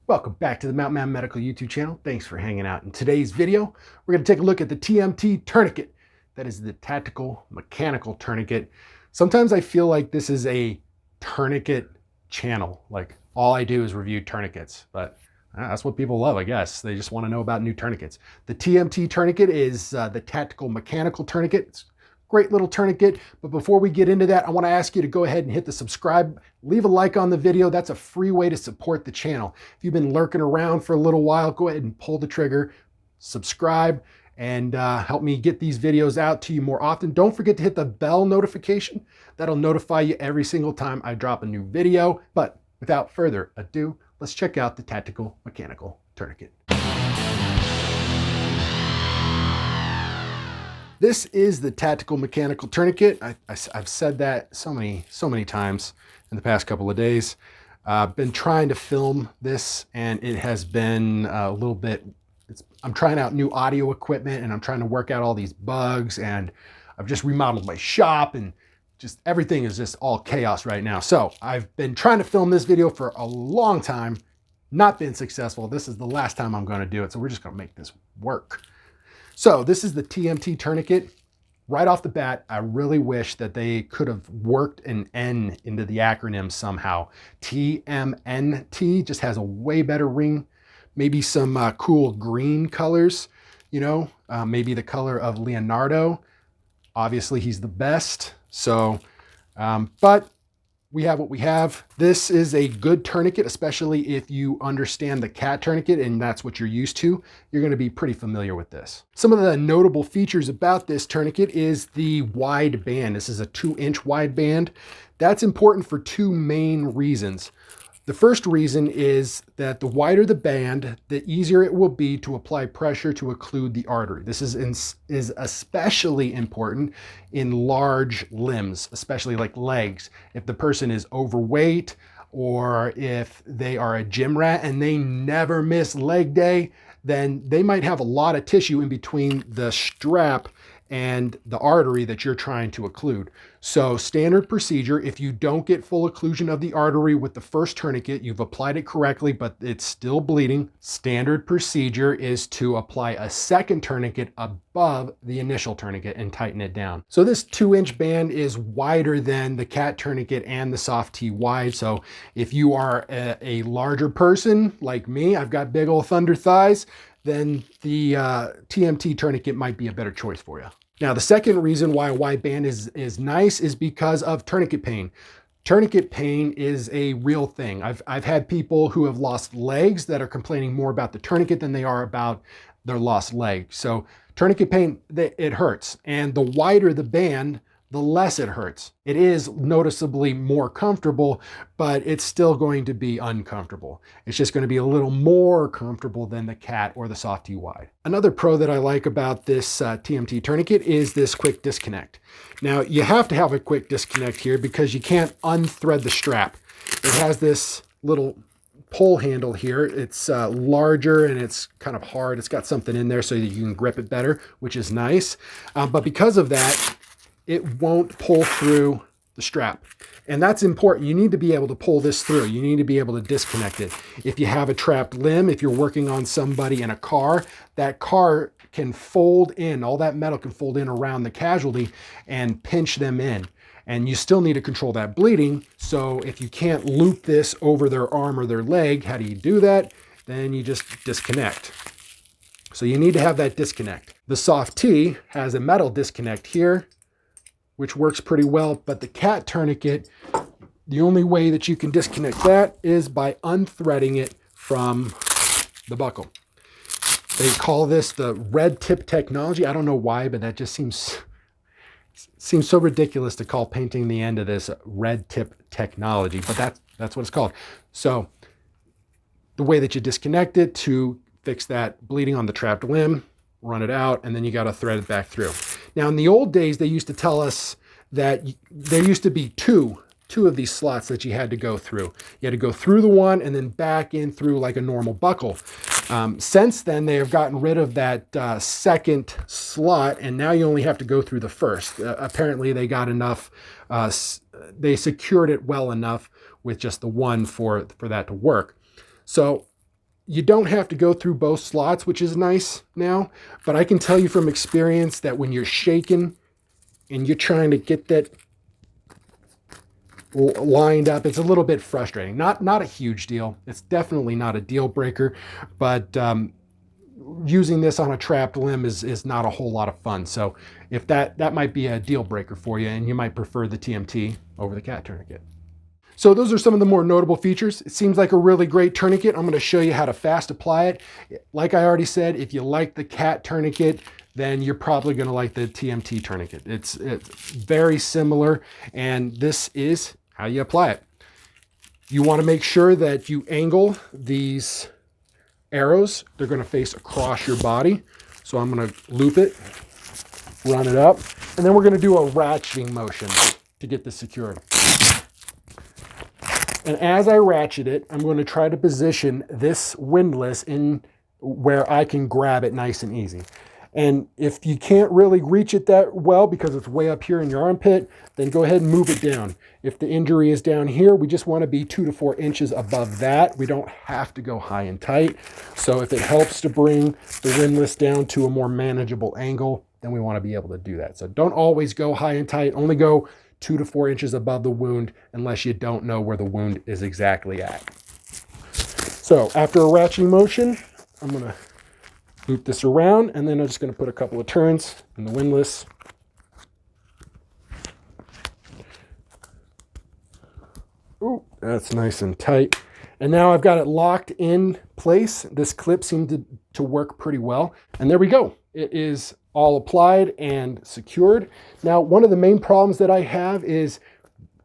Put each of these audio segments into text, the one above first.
Welcome back to the Mountain Man Medical YouTube channel. Thanks for hanging out. In today's video, we're going to take a look at the TMT tourniquet. That is the Tactical Mechanical Tourniquet. Sometimes I feel like this is a tourniquet channel. Like all I do is review tourniquets, but that's what people love, I guess. They just want to know about new tourniquets. The TMT tourniquet is the Tactical Mechanical Tourniquet. It's great little tourniquet. But before we get into that, I want to ask you to go ahead and hit the subscribe, leave a like on the video. That's a free way to support the channel. If you've been lurking around for a little while, go ahead and pull the trigger, subscribe, and help me get these videos out to you more often. Don't forget to hit the bell notification. That'll notify you every single time I drop a new video. But without further ado, let's check out the Tactical Mechanical Tourniquet. This is the Tactical Mechanical Tourniquet. I've said that so many times in the past couple of days. I've been trying to film this and it has been a little bit, I'm trying out new audio equipment and I'm trying to work out all these bugs, and I've just remodeled my shop and just everything is just all chaos right now. So I've been trying to film this video for a long time, not been successful. This is the last time I'm going to do it. So we're just going to make this work. So this is the TMT tourniquet. Right off the bat, I really wish that they could have worked an N into the acronym somehow. TMNT just has a way better ring. Maybe some cool green colors, you know, maybe the color of Leonardo. Obviously, he's the best. So, but we have what we have. This is a good tourniquet, especially if you understand the cat tourniquet and that's what you're used to. You're going to be pretty familiar with this. Some of the notable features about this tourniquet is the wide band. This is a 2-inch wide band. That's important for two main reasons. The first reason is that the wider the band, the easier it will be to apply pressure to occlude the artery. This is especially important in large limbs, especially like legs. If the person is overweight or if they are a gym rat and they never miss leg day, then they might have a lot of tissue in between the strap and the artery that you're trying to occlude. So standard procedure, if you don't get full occlusion of the artery with the first tourniquet, you've applied it correctly, but it's still bleeding. Standard procedure is to apply a second tourniquet above the initial tourniquet and tighten it down. So this 2-inch band is wider than the cat tourniquet and the soft T wide. So if you are a larger person like me, I've got big old thunder thighs, then the TMT tourniquet might be a better choice for you. Now, the second reason why a wide band is nice is because of tourniquet pain. Tourniquet pain is a real thing. I've had people who have lost legs that are complaining more about the tourniquet than they are about their lost leg. So tourniquet pain, it hurts. And the wider the band, the less it hurts. It is noticeably more comfortable, but it's still going to be uncomfortable. It's just going to be a little more comfortable than the cat or the soft T wide. Another pro that I like about this TMT tourniquet is this quick disconnect. Now, you have to have a quick disconnect here because you can't unthread the strap. It has this little pull handle here. It's larger and it's kind of hard. It's got something in there so that you can grip it better, which is nice. But because of that, it won't pull through the strap. And that's important. You need to be able to pull this through. You need to be able to disconnect it. If you have a trapped limb, if you're working on somebody in a car, that car can fold in, all that metal can fold in around the casualty and pinch them in. And you still need to control that bleeding. So if you can't loop this over their arm or their leg, how do you do that? Then you just disconnect. So you need to have that disconnect. The soft T has a metal disconnect here, which works pretty well, but the cat tourniquet, the only way that you can disconnect that is by unthreading it from the buckle. They call this the red tip technology. I don't know why, but that just seems so ridiculous to call painting the end of this red tip technology, but that's what it's called. So the way that you disconnect it to fix that bleeding on the trapped limb, run it out, and then you got to thread it back through. Now, in the old days, they used to tell us that there used to be two of these slots that you had to go through. You had to go through the one and then back in through like a normal buckle. Since then, they have gotten rid of that second slot, and now you only have to go through the first. Apparently, they got enough, they secured it well enough with just the one for that to work. So you don't have to go through both slots, which is nice now, but I can tell you from experience that when you're shaking and you're trying to get that lined up, it's a little bit frustrating. Not a huge deal. It's definitely not a deal breaker, but using this on a trapped limb is not a whole lot of fun. So if that might be a deal breaker for you, and you might prefer the TMT over the cat tourniquet. So those are some of the more notable features. It seems like a really great tourniquet. I'm going to show you how to fast apply it. Like I already said, if you like the cat tourniquet, then you're probably going to like the TMT tourniquet. It's very similar, and this is how you apply it. You want to make sure that you angle these arrows. They're going to face across your body. So I'm going to loop it, run it up, and then we're going to do a ratcheting motion to get this secured. And as I ratchet it, I'm going to try to position this windlass in where I can grab it nice and easy. And if you can't really reach it that well because it's way up here in your armpit, then go ahead and move it down. If the injury is down here, we just want to be 2 to 4 inches above that. We don't have to go high and tight. So if it helps to bring the windlass down to a more manageable angle, then we want to be able to do that. So don't always go high and tight. Only go 2 to 4 inches above the wound unless you don't know where the wound is exactly at. So after a ratcheting motion, I'm going to loop this around, and then I'm just going to put a couple of turns in the windlass. Ooh, that's nice and tight. And now I've got it locked in place. This clip seemed to work pretty well. And there we go. It is all applied and secured. Now, one of the main problems that I have is,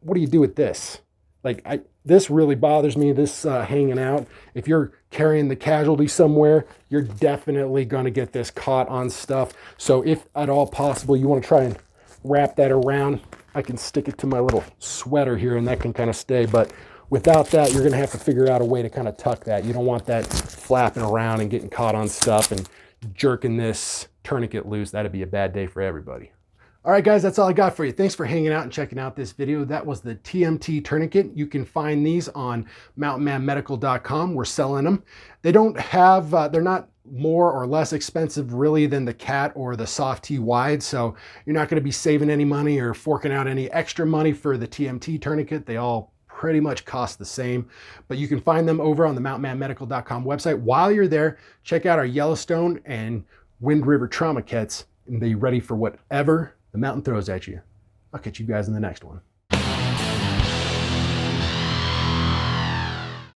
what do you do with this? Like, this really bothers me, this hanging out. If you're carrying the casualty somewhere, you're definitely going to get this caught on stuff. So if at all possible, you want to try and wrap that around. I can stick it to my little sweater here, and that can kind of stay. But without that, you're going to have to figure out a way to kind of tuck that. You don't want that flapping around and getting caught on stuff and jerking this tourniquet loose. That'd be a bad day for everybody. All right, guys, that's all I got for you. Thanks for hanging out and checking out this video. That was the TMT tourniquet. You can find these on mountainmanmedical.com. We're selling them. They don't have, they're not more or less expensive really than the cat or the soft T wide. So you're not going to be saving any money or forking out any extra money for the TMT tourniquet. They all pretty much cost the same, but you can find them over on the mountainmanmedical.com website. While you're there, check out our Yellowstone and Wind River trauma kits and be ready for whatever the mountain throws at you. I'll catch you guys in the next one.